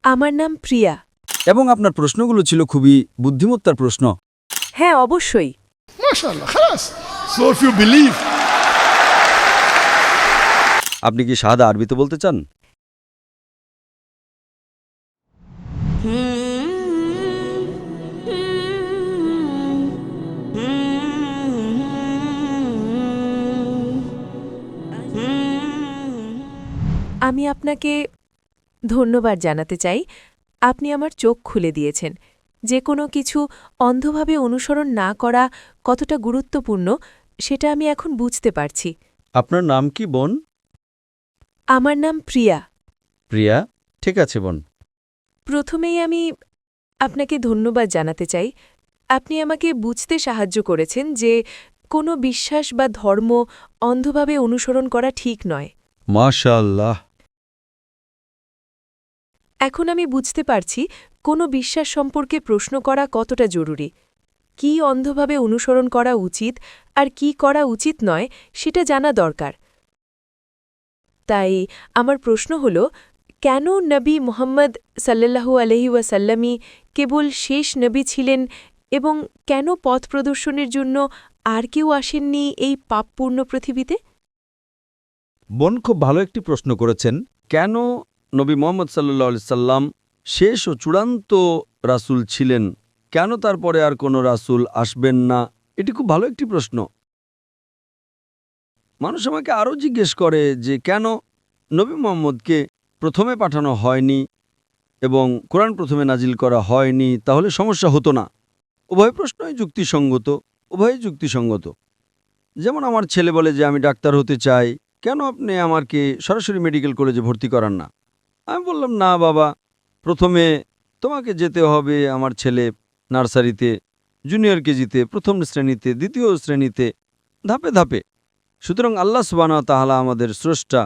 আমার নাম প্রিয়া। এবং আপনার প্রশ্নগুলো ছিল খুবই বুদ্ধিমত্তার প্রশ্ন। হ্যাঁ, অবশ্যই। MashaAllah, khalas. So if you believe, আপনি কি শাহাদা আরবিতে বলতে চান? আমি আপনাকে ধন্যবাদ জানাতে চাই। আপনি আমার চোখ খুলে দিয়েছেন। যে কোনো কিছু অন্ধভাবে অনুসরণ না করা কতটা গুরুত্বপূর্ণ সেটা আমি এখন বুঝতে পারছি। আপনার নাম কি বোন? আমার নাম প্রিয়া। প্রিয়া, ঠিক আছে বোন। প্রথমেই আমি আপনাকে ধন্যবাদ জানাতে চাই। আপনি আমাকে বুঝতে সাহায্য করেছেন যে কোনো বিশ্বাস বা ধর্ম অন্ধভাবে অনুসরণ করা ঠিক নয়। মাশাআল্লাহ। এখন আমি বুঝতে পারছি কোনো বিশ্বাস সম্পর্কে প্রশ্ন করা কতটা জরুরি। কি অন্ধভাবে অনুসরণ করা উচিত আর কি করা উচিত নয় সেটা জানা দরকার। তাই আমার প্রশ্ন হল, কেন নবী মুহাম্মদ সাল্লাল্লাহু আলাইহি ওয়াসাল্লামই কেবল শেষ নবী ছিলেন এবং কেন পথ প্রদর্শনের জন্য আর কেউ আসেননি এই পাপপূর্ণ পৃথিবীতে? বোন খুব ভালো একটি প্রশ্ন করেছেন। কেন নবী মুহাম্মদ সাল্লাল্লাহু আলাইহি সাল্লাম শেষ ও চূড়ান্ত রাসূল ছিলেন, কেন তারপরে আর কোনো রাসূল আসবেন না? এটি খুব ভালো একটি প্রশ্ন। মানুষ আমাকে আরও জিজ্ঞেস করে যে কেন নবী মুহাম্মদকে প্রথমে পাঠানো হয়নি এবং কোরআন প্রথমে নাজিল করা হয়নি, তাহলে সমস্যা হতো না। উভয় প্রশ্নই যুক্তিসঙ্গত, উভয়ই যুক্তিসঙ্গত। যেমন আমার ছেলে বলে যে আমি ডাক্তার হতে চাই, কেন আপনি আমাকে সরাসরি মেডিকেল কলেজে ভর্তি করান না? আমি বললাম, না বাবা, প্রথমে তোমাকে যেতে হবে আমার ছেলে নার্সারিতে, জুনিয়র কেজিতে, প্রথম শ্রেণীতে, দ্বিতীয় শ্রেণীতে, ধাপে ধাপে। সুতরাং আল্লাহ সুবহানাহু ওয়া তাআলা আমাদের স্রষ্টা,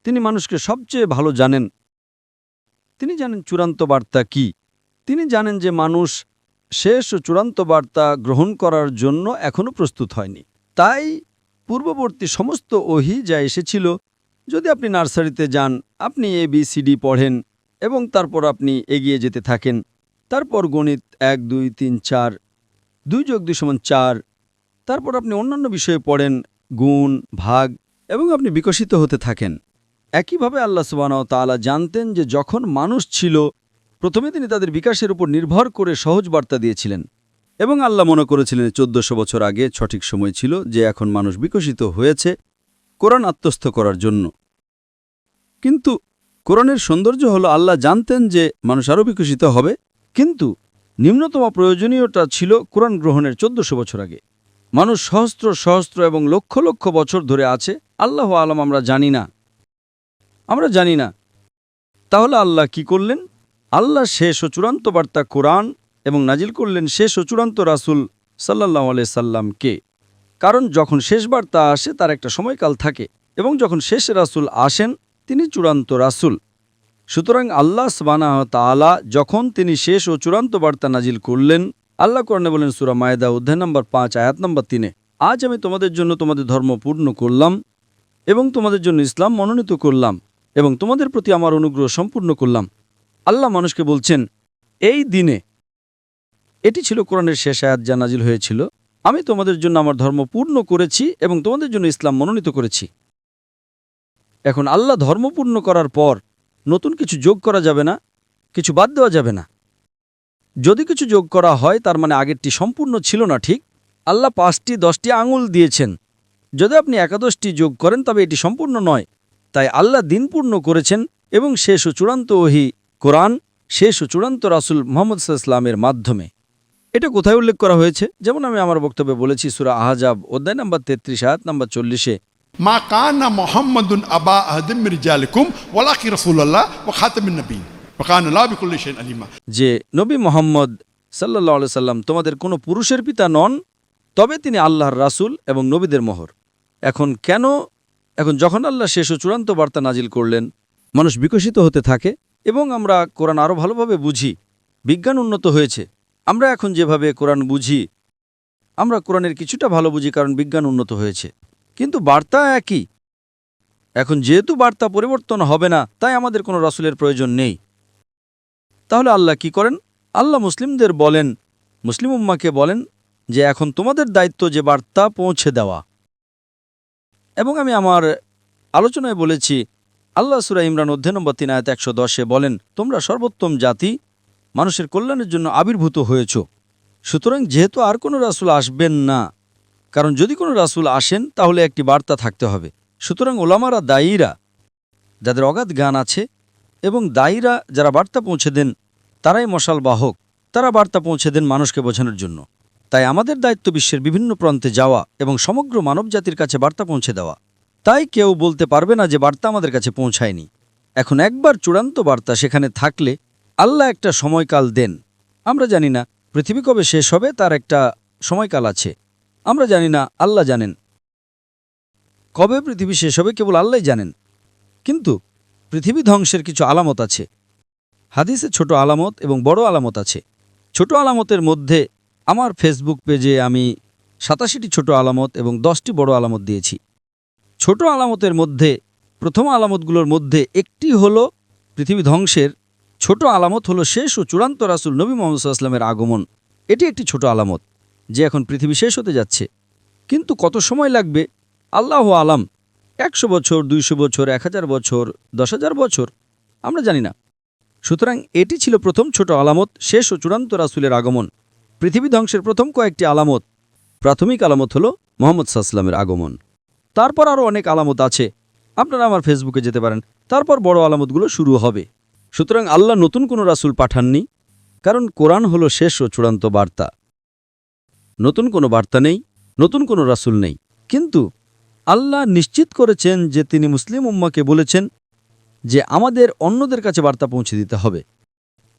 তিনি মানুষকে সবচেয়ে ভালো জানেন। তিনি জানেন চূড়ান্ত বার্তা কি। তিনি জানেন যে মানুষ শেষ ও চূড়ান্ত বার্তা গ্রহণ করার জন্য এখনও প্রস্তুত হয়নি। তাই পূর্ববর্তী সমস্ত ওহী যা এসেছিল, যদি আপনি নার্সারিতে যান, আপনি ABCD পড়েন এবং তারপর আপনি এগিয়ে যেতে থাকেন, তারপর গণিত 1 2 3 4, 2 + 2 = 4, তারপর আপনি অন্যান্য বিষয়ে পড়েন, গুণ, ভাগ, এবং আপনি বিকশিত হতে থাকেন। একইভাবে আল্লাহ সুবহানাহু ওয়া তাআলা জানতেন যে যখন মানুষ ছিল, প্রথমে তিনি তাদের বিকাশের উপর নির্ভর করে সহজ বার্তা দিয়েছিলেন এবং আল্লাহ মনে করেছিলেন 1400 বছর আগে সঠিক সময় ছিল যে এখন মানুষ বিকশিত হয়েছে কোরআন আত্মস্থ করার জন্য। কিন্তু কোরআনের সৌন্দর্য হলো আল্লাহ জানতেন যে মানুষ আরও বিকশিত হবে, কিন্তু নিম্নতম প্রয়োজনীয়তা ছিল কোরআন গ্রহণের 1400 বছর আগে। মানুষ সহস্র সহস্র এবং লক্ষ লক্ষ বছর ধরে আছে, আল্লাহ আলম আমরা জানি না। তাহলে আল্লাহ কি করলেন? আল্লাহ শেষ ও চূড়ান্ত বার্তা কোরআন এবং নাজিল করলেন শেষ ও চূড়ান্ত রাসূল সাল্লাল্লাহু আলাইহি সাল্লামকে। কারণ যখন শেষ বার্তা আসে তার একটা সময়কাল থাকে, এবং যখন শেষ রাসূল আসেন তিনি চূড়ান্ত রাসূল। সুতরাং আল্লাহ সুবহানাহু ওয়া তাআলা যখন তিনি শেষ ও চূড়ান্ত বার্তা নাজিল করলেন, আল্লাহ কোরআনে বলেন সূরা মায়েদা অধ্যায় নম্বর 5 আয়াত নম্বর 3, আজ আমি তোমাদের জন্য তোমাদের ধর্ম পূর্ণ করলাম এবং তোমাদের জন্য ইসলাম মনোনীত করলাম এবং তোমাদের প্রতি আমার অনুগ্রহ সম্পূর্ণ করলাম। আল্লাহ মানুষকে বলছেন এই দিনে, এটি ছিল কোরআনের শেষ আয়াত যা নাজিল হয়েছিল, আমি তোমাদের জন্য আমার ধর্ম পূর্ণ করেছি এবং তোমাদের জন্য ইসলাম মনোনীত করেছি। এখন আল্লাহ ধর্ম পূর্ণ করার পর নতুন কিছু যোগ করা যাবে না, কিছু বাদ দেওয়া যাবে না। যদি কিছু যোগ করা হয় তার মানে আগেরটি সম্পূর্ণ ছিল না। ঠিক আল্লাহ 5টি 10টি আঙুল দিয়েছেন, যদি আপনি একাদশটি যোগ করেন তবে এটি সম্পূর্ণ নয়। তাই আল্লাহ দিন পূর্ণ করেছেন এবং শেষ ও চূড়ান্ত ওহী কোরআন, শেষ ও চূড়ান্ত রাসূল মুহাম্মদ সাল্লাল্লাহু আলাইহি ওয়াসাল্লামের মাধ্যমে। এটা কোথায় উল্লেখ করা হয়েছে? যেমন আমি আমার বক্তব্যে বলেছি সূরা আহজাব অধ্যায় নম্বর 33 আয়াত নম্বর 40-এ, মা কানা মুহাম্মাদুন আবা আহাদিম মির রিজালিকুম ওয়ালাকি রাসূলুল্লাহ ওয়া খাতামিন নবিয়্যিন ওয়া কানা আল্লাহু বিকুল্লি শাইইন আলিমা। যে নবী মুহাম্মদ সাল্লাল্লাহু আলাইহি সাল্লাম তোমাদের কোনো পুরুষের পিতা নন, তবে তিনি আল্লাহর রাসূল এবং নবীদের মোহর। এখন যখন আল্লাহ শেষ ও চূড়ান্ত বার্তা নাজিল করলেন, মানুষ বিকশিত হতে থাকে এবং আমরা কোরআন আরও ভালোভাবে বুঝি। বিজ্ঞান উন্নত হয়েছে। আমরা এখন যেভাবে কোরআন বুঝি, আমরা কোরআনের কিছুটা ভালো বুঝি কারণ বিজ্ঞান উন্নত হয়েছে, কিন্তু বার্তা একই। এখন যেহেতু বার্তা পরিবর্তন হবে না, তাই আমাদের কোনো রাসূলের প্রয়োজন নেই। তাহলে আল্লাহ কি করেন? আল্লাহ মুসলিমদের বলেন, মুসলিম উম্মাকে বলেন যে এখন তোমাদের দায়িত্ব যে বার্তা পৌঁছে দেওয়া। এবং আমি আমার আলোচনায় বলেছি, আল্লাহ সূরা ইমরান অধ্যায় নম্বর 3 আয়াত 110-এ বলেন, তোমরা সর্বোত্তম জাতি, মানুষের কল্যাণের জন্য আবির্ভূত হয়েছ। সুতরাং যেহেতু আর কোনো রাসূল আসবেন না, কারণ যদি কোনো রাসূল আসেন তাহলে একটি বার্তা থাকতে হবে। সুতরাং ওলামারা, দায়ীরা, যাদের অগাধ জ্ঞান আছে, এবং দায়ীরা যারা বার্তা পৌঁছে দেন, তারাই মশাল বাহক। তারা বার্তা পৌঁছে দেন মানুষকে বোঝানোর জন্য। তাই আমাদের দায়িত্ব বিশ্বের বিভিন্ন প্রান্তে যাওয়া এবং সমগ্র মানবজাতির কাছে বার্তা পৌঁছে দেওয়া। তাই কেউ বলতে পারবে না যে বার্তা আমাদের কাছে পৌঁছায়নি। এখন একবার চূড়ান্ত বার্তা সেখানে থাকলে আল্লাহ একটা সময়কাল দেন। আমরা জানি না পৃথিবী কবে শেষ হবে, তার একটা সময়কাল আছে। আমরা জানি না, আল্লাহ জানেন। কবে পৃথিবী শেষ হবে কেবল আল্লাহই জানেন। কিন্তু পৃথিবী ধ্বংসের কিছু আলামত আছে। হাদিসে ছোট আলামত এবং বড় আলামত আছে। ছোট আলামতের মধ্যে আমার ফেসবুক পেজে আমি 87টি ছোট আলামত এবং 10টি বড় আলামত দিয়েছি। ছোট আলামতের মধ্যে প্রথম আলামতগুলোর মধ্যে একটি হলো পৃথিবী ধ্বংসের। ছোট আলামত হলো শেষ ও চূড়ান্ত রাসূল নবী মুহাম্মদ সাল্লাল্লাহু আলাইহি ওয়াসাল্লামের আগমন। এটি একটি ছোট আলামত যে এখন পৃথিবী শেষ হতে যাচ্ছে। কিন্তু কত সময় লাগবে আল্লাহু আলাম। 100 বছর, 200 বছর, 1000 বছর, 10,000 বছর, আমরা জানি না। সুতরাং এটি ছিল প্রথম ছোট আলামত, শেষ ও চূড়ান্ত রাসূলের আগমন। পৃথিবী ধ্বংসের প্রথম কয়েকটি আলামত, প্রাথমিক আলামত হলো মুহাম্মদ সাল্লাল্লাহু আলাইহি ওয়াসাল্লামের আগমন। তারপর আরও অনেক আলামত আছে, আপনারা আমার ফেসবুকে যেতে পারেন। তারপর বড় আলামতগুলো শুরু হবে। সুতরাং আল্লাহ নতুন কোনো রাসূল পাঠাননি, কারণ কোরআন হলো শেষ ও চূড়ান্ত বার্তা। নতুন কোনো বার্তা নেই, নতুন কোনো রাসূল নেই। কিন্তু আল্লাহ নিশ্চিত করেছেন যে তিনি মুসলিম উম্মাকে বলেছেন যে আমাদের অন্যদের কাছে বার্তা পৌঁছে দিতে হবে।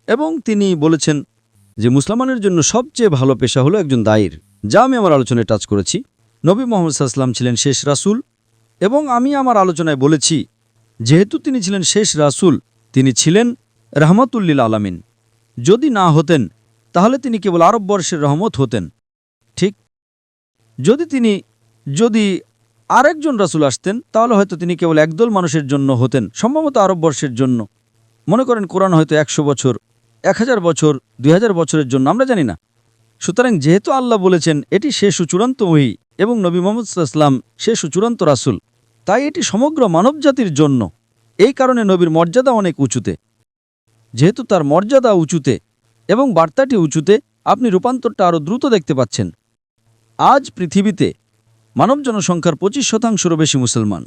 এবং তিনি বলেছেন যে মুসলমানের জন্য সবচেয়ে ভালো পেশা হলো একজন দায়ীর, যা আমি আমার আলোচনায় টাচ করেছি। নবী মুহাম্মদ সাল্লাল্লাহু আলাইহি ওয়াসাল্লাম ছিলেন শেষ রাসূল, এবং আমি আমার আলোচনায় বলেছি যেহেতু তিনি ছিলেন শেষ রাসূল, তিনি ছিলেন রাহমাতুল লিল আলামিন। যদি না হতেন তাহলে তিনি কেবল আরববর্ষের রহমত হতেন। ঠিক, যদি আরেকজন রাসূল আসতেন তাহলে হয়তো তিনি কেবল একদল মানুষের জন্য হতেন, সম্ভবত আরববর্ষের জন্য। মনে করেন কোরআন হয়তো 100 বছর, 1000 বছর, 2000 বছরের জন্য, আমরা জানি না। সুতরাং যেহেতু আল্লাহ বলেছেন এটি শেষ ও চূড়ান্ত ওহী এবং নবী মুহাম্মদ সাল্লাল্লাহু আলাইহি ওয়াসাল্লাম শেষ ও চূড়ান্ত রাসূল, তাই এটি সমগ্র মানবজাতির জন্য। এই কারণে নবীর মর্যাদা অনেক উঁচুতে। যেহেতু তার মর্যাদা উঁচুতে এবং বার্তাটি উঁচুতে, আপনি রূপান্তরটা আরও দ্রুত দেখতে পাচ্ছেন। আজ পৃথিবীতে মানব জনসংখ্যার 25%-রও বেশি মুসলমান।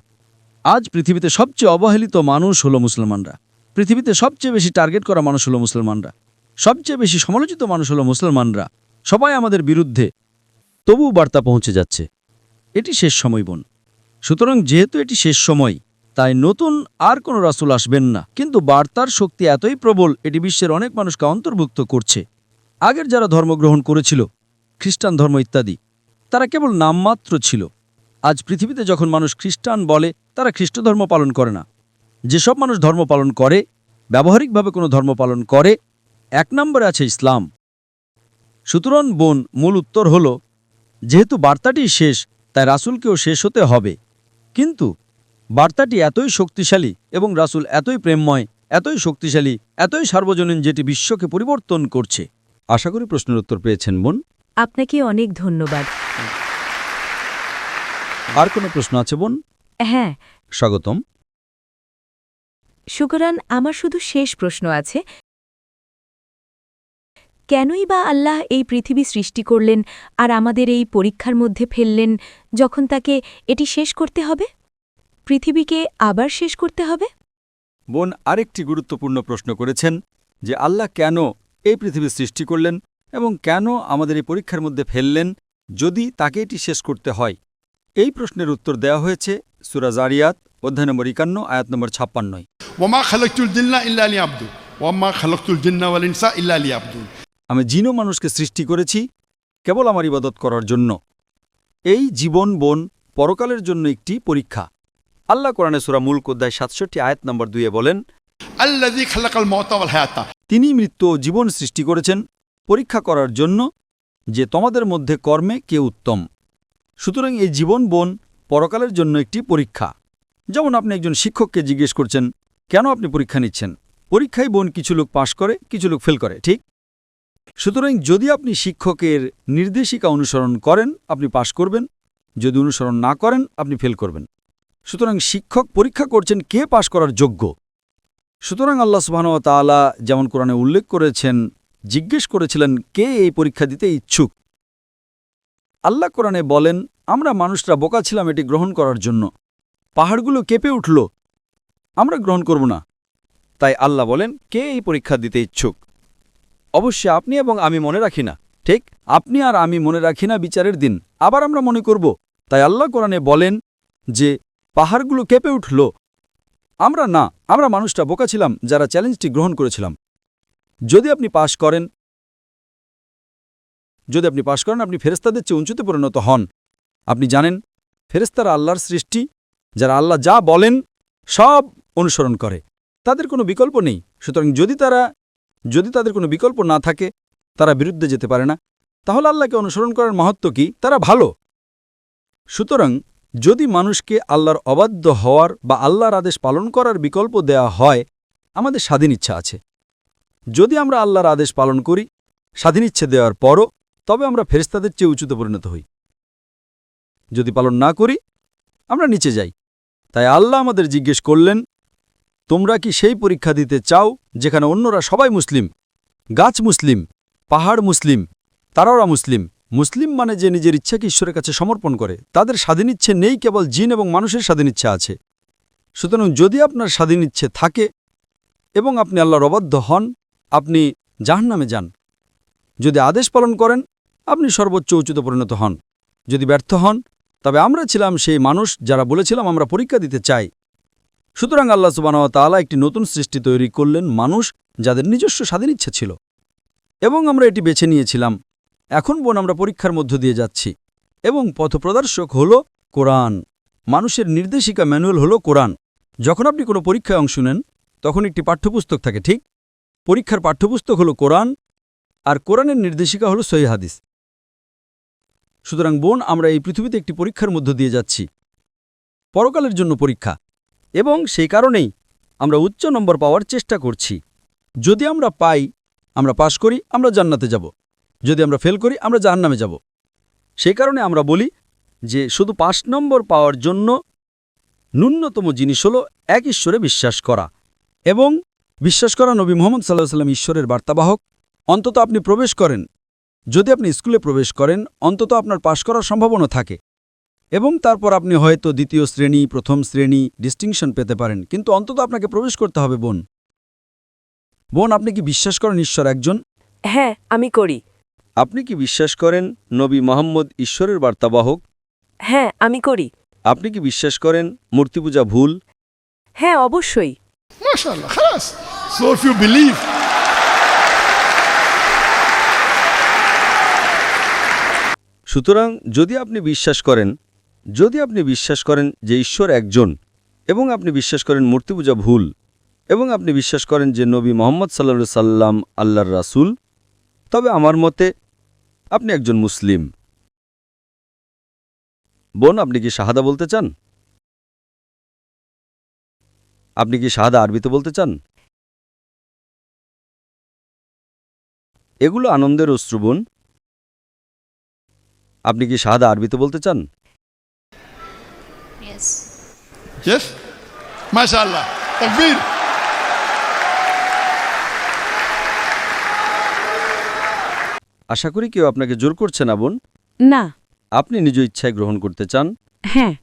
আজ পৃথিবীতে সবচেয়ে অবহেলিত মানুষ হলো মুসলমানরা। পৃথিবীতে সবচেয়ে বেশি টার্গেট করা মানুষ হলো মুসলমানরা। সবচেয়ে বেশি সমালোচিত মানুষ হলো মুসলমানরা। সবাই আমাদের বিরুদ্ধে, তবুও বার্তা পৌঁছে যাচ্ছে। এটি শেষ সময় বোন। সুতরাং যেহেতু এটি শেষ সময়, তাই নতুন আর কোনো রাসূল আসবেন না। কিন্তু বার্তার শক্তি এতই প্রবল, এটি বিশ্বের অনেক মানুষকে অন্তর্ভুক্ত করছে। আগের যারা ধর্মগ্রহণ করেছিল, খ্রিস্টান ধর্ম ইত্যাদি, তারা কেবল নামমাত্র ছিল। আজ পৃথিবীতে যখন মানুষ খ্রিস্টান বলে, তারা খ্রিস্ট ধর্ম পালন করে না। যেসব মানুষ ধর্ম পালন করে, ব্যবহারিকভাবে কোনো ধর্ম পালন করে, 1 নম্বরে আছে ইসলাম। সুতরাং বোন, মূল উত্তর হল যেহেতু বার্তাটি শেষ, তাই রাসূলকেও শেষ হতে হবে। কিন্তু বার্তাটি এতই শক্তিশালী এবং রাসূল এতই প্রেমময়, এতই শক্তিশালী, এতই সার্বজনীন, যেটি বিশ্বকে পরিবর্তন করছে। আশা করি প্রশ্নের উত্তর পেয়েছেন বোন। আপনাকে অনেক ধন্যবাদ। আর কোনো প্রশ্ন আছে বোন? হ্যাঁ, স্বাগতম। শুকরান। আমার শুধু শেষ প্রশ্ন আছে, কেনই বা আল্লাহ এই পৃথিবী সৃষ্টি করলেন আর আমাদের এই পরীক্ষার মধ্যে ফেললেন, যখন তাকে এটি শেষ করতে হবে? পৃথিবীকে আবার শেষ করতে হবে? বোন আরেকটি গুরুত্বপূর্ণ প্রশ্ন করেছেন যে আল্লাহ কেন এই পৃথিবী সৃষ্টি করলেন এবং কেন আমাদের এই পরীক্ষার মধ্যে ফেললেন যদি তাকে এটি শেষ করতে হয়। এই প্রশ্নের উত্তর দেওয়া হয়েছে সূরা জারিয়াত অধ্যায় নম্বর 51 আয়াত নম্বর 56। ওয়ামা খালাকতুল জিন্না ইল্লা লিয়াবুদুন ওয়ামা খালাকতুল জিন্না ওয়াল ইনসা ইল্লা লিয়াবুদুন। আমি জিন ও মানুষকে সৃষ্টি করেছি কেবল আমার ইবাদত করার জন্য। এই জীবন বোন পরকালের জন্য একটি পরীক্ষা। আল্লাহ কোরআনে সূরা মুলক অধ্যায় 67 আয়াত নম্বর 2 বলেন, আল্লাযী খালাকাল মাউতা ওয়াল হায়াতা। তিনি মৃত্যু ও জীবন সৃষ্টি করেছেন পরীক্ষা করার জন্য যে তোমাদের মধ্যে কর্মে কে উত্তম। সুতরাং এই জীবন বোন পরকালের জন্য একটি পরীক্ষা। যেমন আপনি একজন শিক্ষককে জিজ্ঞেস করছেন, কেন আপনি পরীক্ষা নিচ্ছেন? পরীক্ষায় বোন কিছু লোক পাশ করে কিছু লোক ফেল করে, ঠিক? সুতরাং যদি আপনি শিক্ষকের নির্দেশিকা অনুসরণ করেন আপনি পাশ করবেন, যদি অনুসরণ না করেন আপনি ফেল করবেন। সুতরাং শিক্ষক পরীক্ষা করছেন কে পাশ করার যোগ্য। সুতরাং আল্লাহ সুবহানাহু ওয়া তাআলা যেমন কোরআনে উল্লেখ করেছেন, জিজ্ঞেস করেছিলেন কে এই পরীক্ষা দিতে ইচ্ছুক। আল্লাহ কোরআনে বলেন, আমরা মানুষরা বোকা ছিলাম এটি গ্রহণ করার জন্য, পাহাড়গুলো কেঁপে উঠল, আমরা গ্রহণ করব না। তাই আল্লাহ বলেন, কে এই পরীক্ষা দিতে ইচ্ছুক। অবশ্যই আপনি এবং আমি মনে রাখি না, ঠিক? আপনি আর আমি মনে রাখি না বিচারের দিন আবার আমরা মনে করব। তাই আল্লাহ কোরআনে বলেন যে পাহাড়গুলো কেঁপে উঠল, আমরা মানুষটা বোকা ছিলাম যারা চ্যালেঞ্জটি গ্রহণ করেছিলাম। যদি আপনি পাশ করেন আপনি ফেরেশতাদের চেয়ে উঁচুতে পরিণত হন। আপনি জানেন ফেরেশতারা আল্লাহর সৃষ্টি, যারা আল্লাহ যা বলেন সব অনুসরণ করে, তাদের কোনো বিকল্প নেই। সুতরাং যদি তাদের কোনো বিকল্প না থাকে, তারা বিরুদ্ধে যেতে পারে না, তাহলে আল্লাহকে অনুসরণ করার মাহাত্ম্য কি? তারা ভালো। সুতরাং যদি মানুষকে আল্লাহর অবাধ্য হওয়ার বা আল্লাহর আদেশ পালন করার বিকল্প দেয়া হয়, আমাদের স্বাধীন ইচ্ছা আছে। যদি আমরা আল্লাহর আদেশ পালন করি স্বাধীন ইচ্ছে দেওয়ার পরও, তবে আমরা ফেরেশতাদের চেয়ে উঁচুতে পরিণত হই। যদি পালন না করি আমরা নিচে যাই। তাই আল্লাহ আমাদের জিজ্ঞেস করলেন, তোমরা কি সেই পরীক্ষা দিতে চাও যেখানে অন্যরা সবাই মুসলিম, গাছ মুসলিম, পাহাড় মুসলিম, তারাওরা মুসলিম? মুসলিম মানে যে নিজের ইচ্ছাকে ঈশ্বরের কাছে সমর্পণ করে, তাদের স্বাধীন ইচ্ছে নেই, কেবল জিন এবং মানুষের স্বাধীন ইচ্ছা আছে। সুতরাং যদি আপনার স্বাধীন ইচ্ছে থাকে এবং আপনি আল্লাহর অবাধ্য হন, আপনি জাহান্নামে যান। যদি আদেশ পালন করেন আপনি সর্বোচ্চ উচ্চতে পরিণত হন। যদি ব্যর্থ হন, তবে আমরা ছিলাম সেই মানুষ যারা বলেছিলাম আমরা পরীক্ষা দিতে চাই। সুতরাং আল্লাহ সুবহানাহু ওয়া তাআলা একটি নতুন সৃষ্টি তৈরি করলেন, মানুষ যাদের নিজস্ব স্বাধীন ইচ্ছা ছিল, এবং আমরা এটি বেছে নিয়েছিলাম। এখন বোন আমরা পরীক্ষার মধ্য দিয়ে যাচ্ছি, এবং পথপ্রদর্শক হল কোরআন। মানুষের নির্দেশিকা ম্যানুয়াল হল কোরআন। যখন আপনি কোনো পরীক্ষায় অংশ নেন তখন একটি পাঠ্যপুস্তক থাকে, ঠিক? পরীক্ষার পাঠ্যপুস্তক হল কোরআন, আর কোরআনের নির্দেশিকা হল সহিহ হাদিস। সুতরাং বোন আমরা এই পৃথিবীতে একটি পরীক্ষার মধ্য দিয়ে যাচ্ছি, পরকালের জন্য পরীক্ষা, এবং সেই কারণেই আমরা উচ্চ নম্বর পাওয়ার চেষ্টা করছি। যদি আমরা পাই, আমরা পাশ করি, আমরা জান্নাতে যাব। যদি আমরা ফেল করি আমরা জাহান্নামে যাব। সেই কারণে আমরা বলি যে শুধু ৫ নম্বর পাওয়ার জন্য ন্যূনতম জিনিস হল এক ঈশ্বরে বিশ্বাস করা, এবং বিশ্বাস করা নবী মুহাম্মদ সাল্লাল্লাহু আলাইহি ওয়াসাল্লাম ঈশ্বরের বার্তাবাহক। অন্তত আপনি প্রবেশ করেন, যদি আপনি স্কুলে প্রবেশ করেন অন্তত আপনার পাশ করার সম্ভাবনা থাকে, এবং তারপর আপনি হয়তো দ্বিতীয় শ্রেণী, প্রথম শ্রেণী ডিস্টিংশন পেতে পারেন, কিন্তু অন্তত আপনাকে প্রবেশ করতে হবে। বোন আপনি কি বিশ্বাস করেন ঈশ্বর একজন? হ্যাঁ, আমি করি। আপনি কি বিশ্বাস করেন নবী মুহাম্মদ ঈশ্বরের বার্তাবাহক? হ্যাঁ, আমি করি। আপনি কি বিশ্বাস করেন মূর্তি পূজা ভুল? হ্যাঁ, অবশ্যই। MashaAllah, khalas. So if you believe, সুতরাং যদি আপনি বিশ্বাস করেন যে ঈশ্বর একজন, এবং আপনি বিশ্বাস করেন মূর্তি পূজা ভুল, এবং আপনি বিশ্বাস করেন যে নবী মুহাম্মদ সাল্লাল্লাহু আলাইহি সাল্লাম আল্লাহর রাসূল, তবে আমার মতে আপনি একজন মুসলিম। বোন আপনি কি শাহাদা বলতে চান? আপনি কি শাহাদা আরবিতে বলতে চান? এগুলো আনন্দের অশ্রু বোন। আপনি কি শাহাদা আরবিতে বলতে চান? Yes. yes? MashaAllah. Takbir. আশা করি কেউ আপনাকে জোর করছে না বোন। না। আপনি নিজ ইচ্ছায় গ্রহণ করতে চান। হ্যাঁ।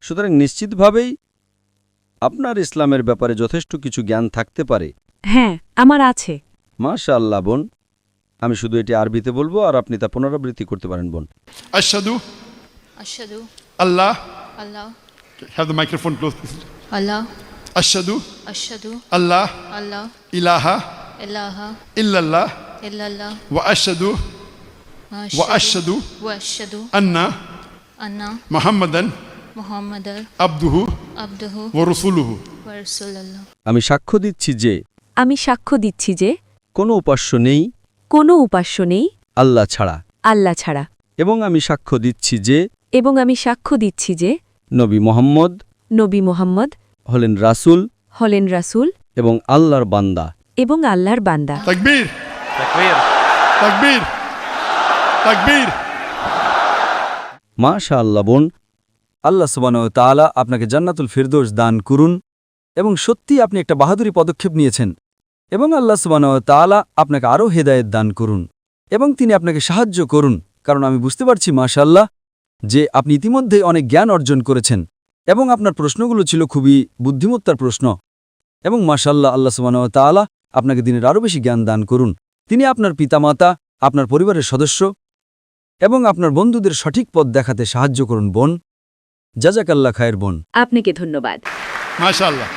সুতরাং নিশ্চিতভাবেই আপনার ইসলামের ব্যাপারে যথেষ্ট কিছু জ্ঞান থাকতে পারে। হ্যাঁ, আমার আছে। মাশাআল্লাহ বোন, আমি শুধু এটি আরবিতে বলবো আর আপনি তা পুনরাবৃত্তি করতে পারেন বোন। Ashhadu Ashhadu Allah. Allah Have the microphone close, please. Allah Ashhadu Ashhadu Allah Allah ilaha ilaha illallah illallah wa ashhadu wa ashhadu anna anna Muhammadan Muhammadar abduhu abduhu wa rasuluhu. wa rasulullah. আমি সাক্ষ্য দিচ্ছি যে আমি সাক্ষ্য দিচ্ছি যে কোনো উপাস্য নেই কোনো উপাস্য নেই আল্লাহ ছাড়া, আল্লাহ ছাড়া, এবং আমি সাক্ষ্য দিচ্ছি যে নবী নবী মুহাম্মদ মুহাম্মদ হলেন রাসূল হলেন রাসূল এবং আল্লাহর বান্দা। এবং আল্লাহর বান্দা। तकबीर तकबीर तकबीर মাশাআল্লাহ বোন, আল্লাহ সুবহানাহু ওয়া তাআলা আপনাকে জান্নাতুল ফিরদৌস দান করুন। এবং সত্যি আপনি একটা বাহাদুরি পদক্ষেপ নিয়েছেন, এবং আল্লাহ সুবহানাহু ওয়া তাআলা আপনাকে আরও হেদায়েত দান করুন এবং তিনি আপনাকে সাহায্য করুন। কারণ আমি বুঝতে পারছি মাশাআল্লাহ যে আপনি ইতিমধ্যে অনেক জ্ঞান অর্জন করেছেন এবং আপনার প্রশ্নগুলো ছিল খুবই বুদ্ধিমত্তার প্রশ্ন। এবং মাশাআল্লাহ আল্লাহ সুবহানাহু ওয়া তাআলা আপনাকে দিনের আরও বেশি জ্ঞান দান করুন। তিনি আপনার পিতামাতা, আপনার পরিবারের সদস্য এবং আপনার বন্ধুদের সঠিক পথ দেখাতে সাহায্য করুন বোন। জাযাকাল্লাহ খায়ের বোন। আপনাকে ধন্যবাদ। माशाल्लाह